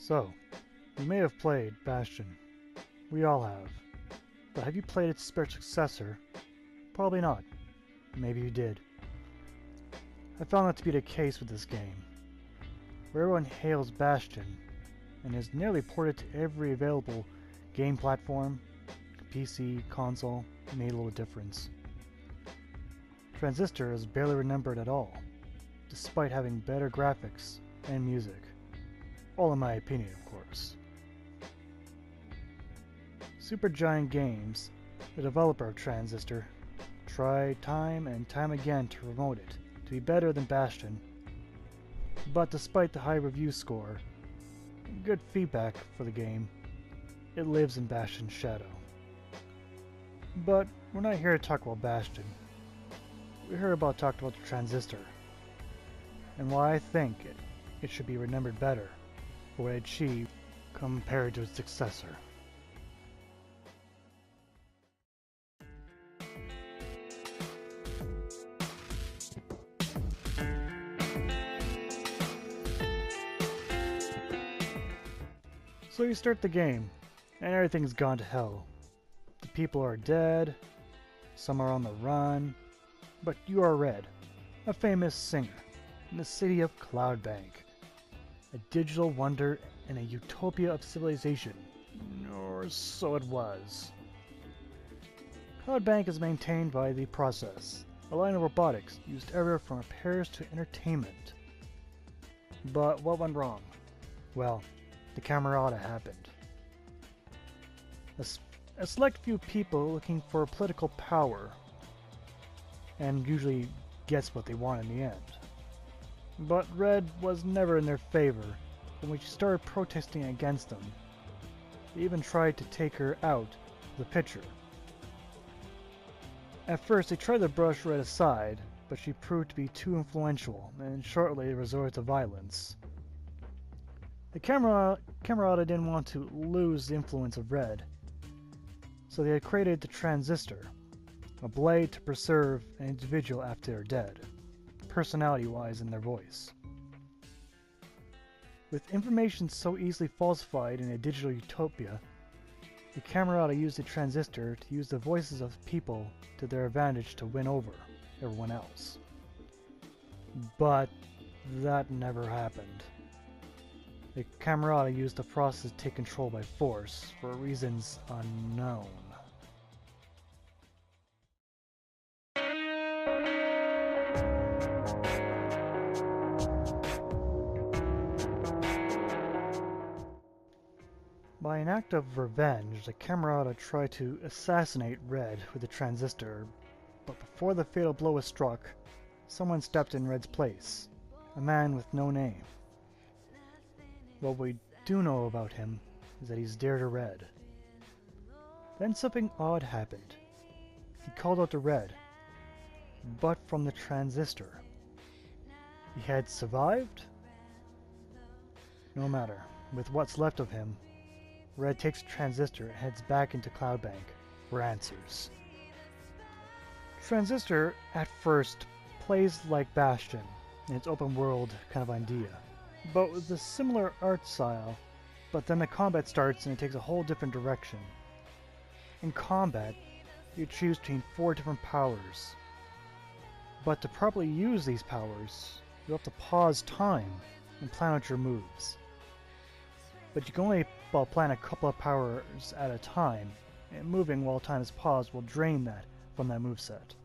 So, you may have played Bastion. We all have. But have you played its spiritual successor? Probably not. Maybe you did. I found that to be the case with this game, where everyone hails Bastion, and is nearly ported to every available game platform, PC, console, made a little difference. Transistor is barely remembered at all, despite having better graphics and music. All in my opinion, of course. Supergiant Games, the developer of Transistor, tried time and time again to promote it to be better than Bastion, but despite the high review score and good feedback for the game, it lives in Bastion's shadow. But we're not here to talk about Bastion. We're here to talk about Transistor, and why I think it should be remembered better for what it achieved compared to its successor. So you start the game, and everything's gone to hell. The people are dead, some are on the run, but you are Red, a famous singer, in the city of Cloudbank, a digital wonder and a utopia of civilization, or so it was. Cloudbank is maintained by The Process, a line of robotics used everywhere from repairs to entertainment. But what went wrong? Well, the Camerata happened. A select few people looking for political power, and usually gets what they want in the end. But Red was never in their favor, and when she started protesting against them, they even tried to take her out of the picture. At first they tried to brush Red aside, but she proved to be too influential, and shortly resorted to violence. The Camerata didn't want to lose the influence of Red, so they had created the Transistor, a blade to preserve an individual after they're dead, personality-wise in their voice. With information so easily falsified in a digital utopia, the Camerata used the Transistor to use the voices of people to their advantage to win over everyone else. But that never happened. The Camerata used the process to take control by force for reasons unknown. By an act of revenge, the Camerata tried to assassinate Red with the Transistor, but before the fatal blow was struck, someone stepped in Red's place, a man with no name. What we do know about him is that he's dear to Red. Then something odd happened. He called out to Red, but from the Transistor. He had survived? No matter. With what's left of him, Red takes the Transistor and heads back into Cloudbank for answers. Transistor, at first, plays like Bastion in its open world kind of idea, but with a similar art style, but then the combat starts and it takes a whole different direction. In combat, you choose between 4 different powers, but to properly use these powers, you have to pause time and plan out your moves. But you can only plan a couple of powers at a time, and moving while time is paused will drain that from that moveset.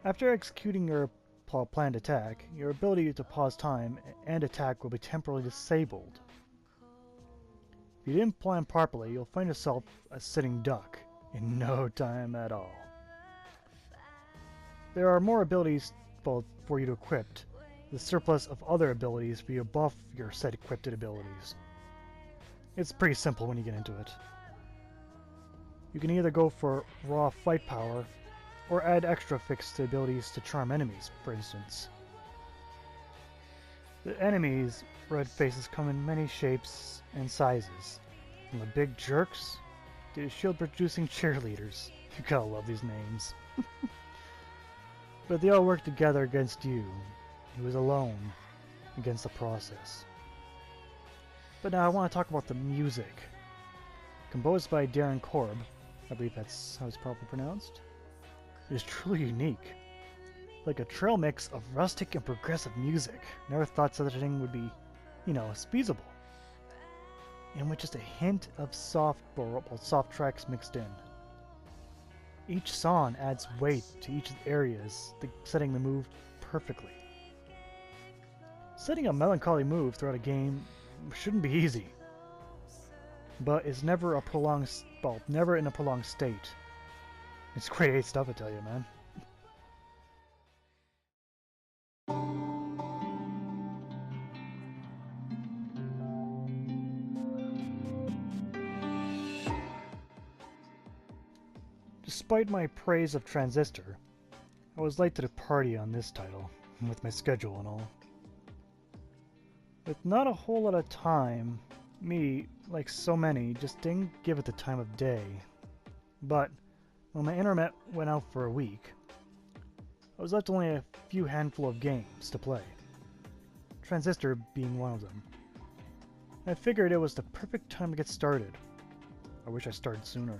After executing your planned attack, your ability to pause time and attack will be temporarily disabled. If you didn't plan properly, you'll find yourself a sitting duck in no time at all. There are more abilities for you to equip, the surplus of other abilities for you to buff your set equipped abilities. It's pretty simple when you get into it. You can either go for raw fight power, or add extra fixed abilities to charm enemies, for instance. The enemies Red faces come in many shapes and sizes, from the big jerks to the shield-producing cheerleaders. You gotta love these names. But they all work together against you, who is alone against the process. But now I want to talk about the music. Composed by Darren Korb, I believe that's how it's probably pronounced, it is truly unique. Like a trail mix of rustic and progressive music. Never thought such a thing would be, feasible. And with just a hint of soft tracks mixed in. Each song adds weight to each of the areas, setting the mood perfectly. Setting a melancholy mood throughout a game shouldn't be easy, but it's never never in a prolonged state. It's great stuff, I tell you, man. Despite my praise of Transistor, I was late to the party on this title, with my schedule and all. With not a whole lot of time, me, like so many, just didn't give it the time of day. But when my internet went out for a week, I was left only a few handful of games to play, Transistor being one of them. I figured it was the perfect time to get started. I wish I started sooner.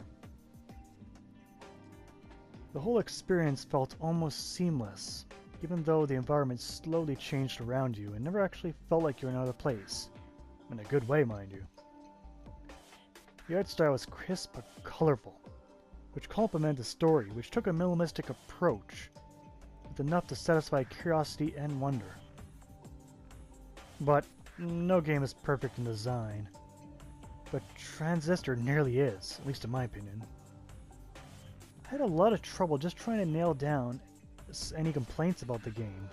The whole experience felt almost seamless, even though the environment slowly changed around you and never actually felt like you were in another place. In a good way, mind you. The art style was crisp but colorful, which complemented the story, which took a minimalistic approach, with enough to satisfy curiosity and wonder. But no game is perfect in design. But Transistor nearly is, at least in my opinion. I had a lot of trouble just trying to nail down any complaints about the game.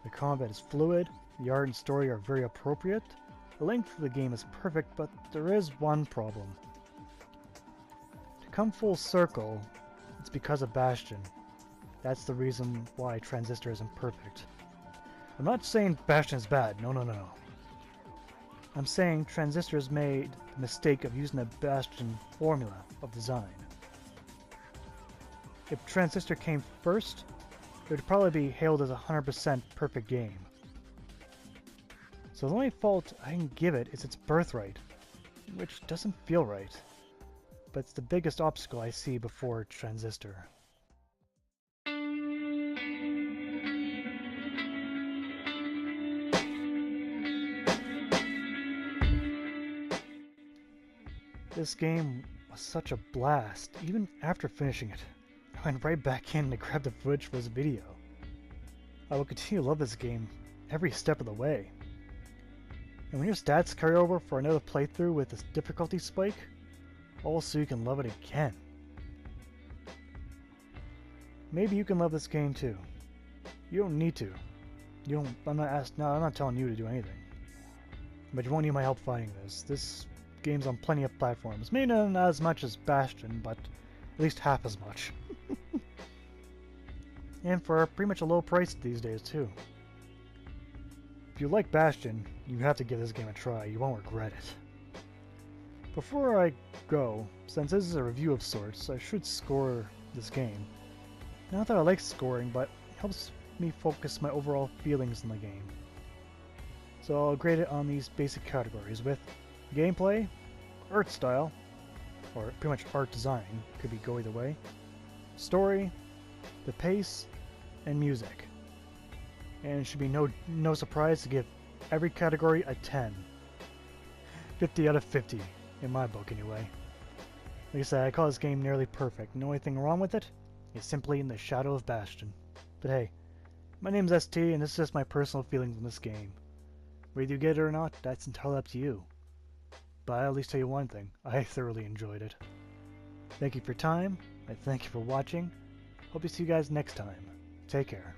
The combat is fluid, the art and story are very appropriate, the length of the game is perfect, but there is one problem. To come full circle, it's because of Bastion. That's the reason why Transistor isn't perfect. I'm not saying Bastion is bad, no. I'm saying Transistor has made the mistake of using the Bastion formula of design. If Transistor came first, it would probably be hailed as a 100% perfect game. So the only fault I can give it is its birthright, which doesn't feel right, but it's the biggest obstacle I see before Transistor. This game was such a blast, even after finishing it. I went right back in to grab the footage for this video. I will continue to love this game every step of the way. And when your stats carry over for another playthrough with this difficulty spike, also you can love it again. Maybe you can love this game too. You don't need to. I'm not telling you to do anything. But you won't need my help finding this. This game's on plenty of platforms. Maybe not as much as Bastion, but at least half as much. And for pretty much a low price these days too. If you like Bastion, you have to give this game a try. You won't regret it. Before I go, since this is a review of sorts, I should score this game. Not that I like scoring, but it helps me focus my overall feelings in the game. So I'll grade it on these basic categories with gameplay, art style, or pretty much art design, could go either way, story, the pace, and music. And it should be no surprise to give every category a 10. 50 out of 50, in my book anyway. Like I said, I call this game nearly perfect. The only thing wrong with it is simply in the shadow of Bastion. But hey, my name's ST, and this is just my personal feelings on this game. Whether you get it or not, that's entirely up to you. But I'll at least tell you one thing, I thoroughly enjoyed it. Thank you for your time, and thank you for watching. Hope to see you guys next time. Take care.